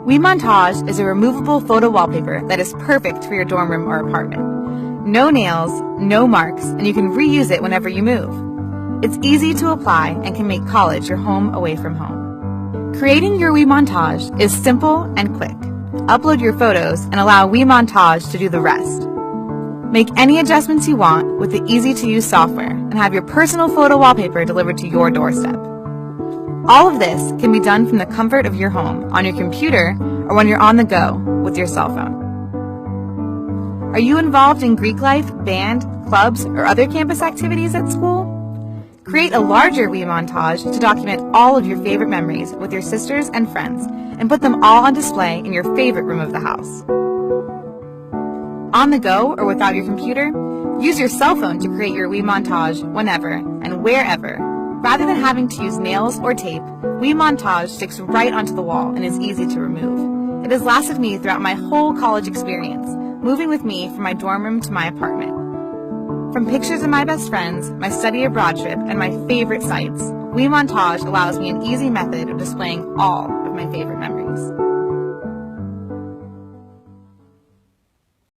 WeMontage is a removable photo wallpaper that is perfect for your dorm room or apartment. No nails, no marks, and you can reuse it whenever you move. It's easy to apply and can make college your home away from home. Creating your WeMontage is simple and quick. Upload your photos and allow WeMontage to do the rest. Make any adjustments you want with the easy-to-use software and have your personal photo wallpaper delivered to your doorstep. All of this can be done from the comfort of your home, on your computer, or when you're on the go with your cell phone. Are you involved in Greek life, band, clubs, or other campus activities at school? Create a larger WeMontage to document all of your favorite memories with your sisters and friends and put them all on display in your favorite room of the house. On the go or without your computer, use your cell phone to create your WeMontage whenever and wherever. Rather than having to use nails or tape, WeMontage sticks right onto the wall and is easy to remove. It has lasted me throughout my whole college experience, moving with me from my dorm room to my apartment. From pictures of my best friends, my study abroad trip, and my favorite sites, WeMontage allows me an easy method of displaying all of my favorite memories.